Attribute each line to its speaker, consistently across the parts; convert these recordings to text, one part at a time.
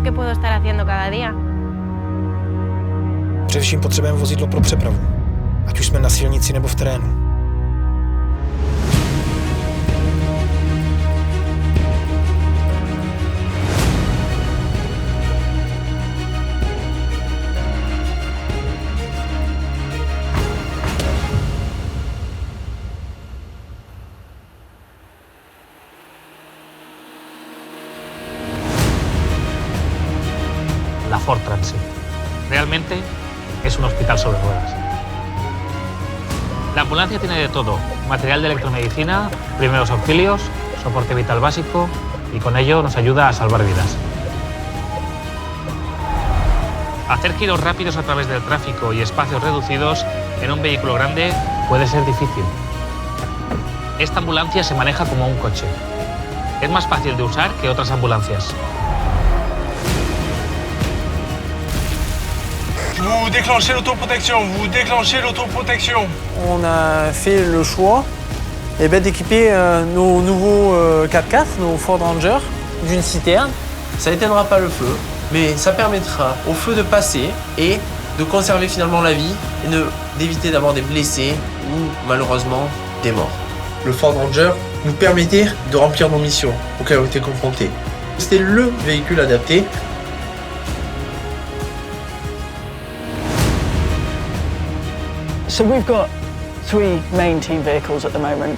Speaker 1: que puedo estar haciendo cada día.
Speaker 2: Především potřebujeme vozidlo pro přepravu, ať už jsme na silnici nebo v terénu.
Speaker 3: La Ford Transit. Realmente es un hospital sobre ruedas. La ambulancia tiene de todo: material de electromedicina, primeros auxilios, soporte vital básico, y con ello nos ayuda a salvar vidas. Hacer giros rápidos a través del tráfico y espacios reducidos en un vehículo grande puede ser difícil. Esta ambulancia se maneja como un coche. Es más fácil de usar que otras ambulancias.
Speaker 4: Vous déclenchez l'autoprotection,
Speaker 5: On a fait le choix d'équiper nos nouveaux 4x4, nos Ford Ranger, d'une citerne.
Speaker 6: Ça n'éteindra pas le feu, mais ça permettra au feu de passer et de conserver finalement la vie et d'éviter d'avoir des blessés ou malheureusement des morts. Le Ford Ranger nous permettait de remplir nos missions auxquelles on était confrontés. C'était le véhicule adapté.
Speaker 5: So we've got 3 main team vehicles at the moment.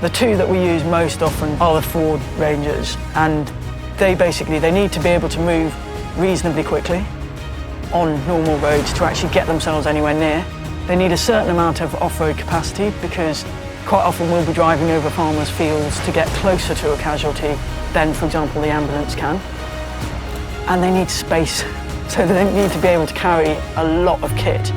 Speaker 5: The 2 that we use most often are the Ford Rangers, and they need to be able to move reasonably quickly on normal roads to actually get themselves anywhere near. They need a certain amount of off-road capacity because quite often we'll be driving over farmers' fields to get closer to a casualty than, for example, the ambulance can. And they need space, so they need to be able to carry a lot of kit.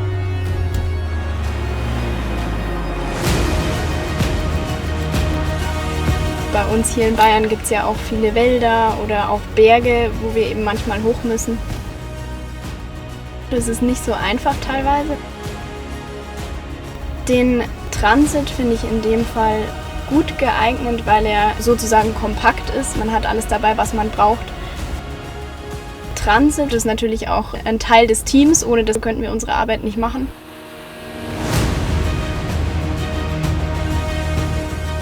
Speaker 7: Bei uns hier in Bayern gibt es ja auch viele Wälder oder auch Berge, wo wir eben manchmal hoch müssen. Das ist nicht so einfach teilweise. Den Transit finde ich in dem Fall gut geeignet, weil er sozusagen kompakt ist. Man hat alles dabei, was man braucht. Transit ist natürlich auch ein Teil des Teams, ohne das könnten wir unsere Arbeit nicht machen.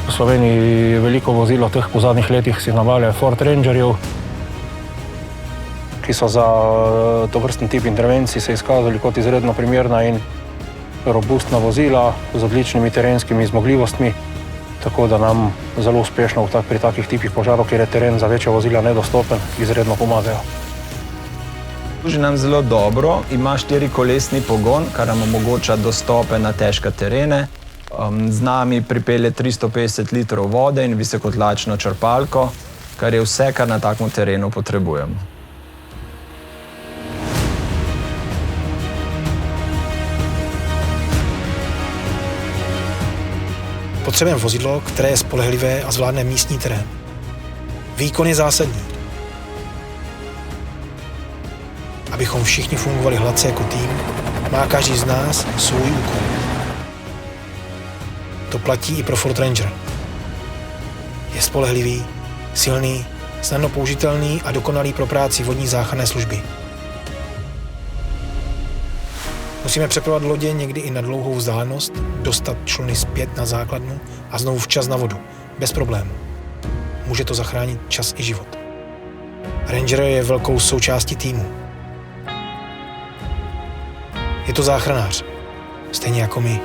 Speaker 2: V Sloveniji je veliko vozilo teh po zadnjih letih si navale Ford Rangerjev, ki so za tovrsten tip intervencij se izkazali kot izredno primerna in robustna vozila z odličnimi terenskimi zmogljivostmi, tako da nam zelo uspešno pri takih tipih požarov, kjer je teren za večja vozila nedostopen, izredno pomagajo.
Speaker 8: Služi nam zelo dobro, ima 4-kolesni pogon, kar nam omogoča dostope na težke terene. Z nami pripelje 350 litrov vode in visokotlačno črpalko, kar je vse, kar na takem terenu potrebujemo.
Speaker 2: Potřebujeme vozidlo, které je spolehlivé a zvládne místní terén. Výkon je zásadní. Abychom všichni fungovali hladce jako tým, má každý z nás svůj úkol. To platí i pro Ford Ranger. Je spolehlivý, silný, snadno použitelný a dokonalý pro práci vodní záchranné služby. Musíme přepravovat lodě někdy i na dlouhou vzdálenost, dostat čluny zpět na základnu a znovu včas na vodu, bez problémů. Může to zachránit čas i život. Ranger je velkou součástí týmu. Je to záchranář, stejně jako my.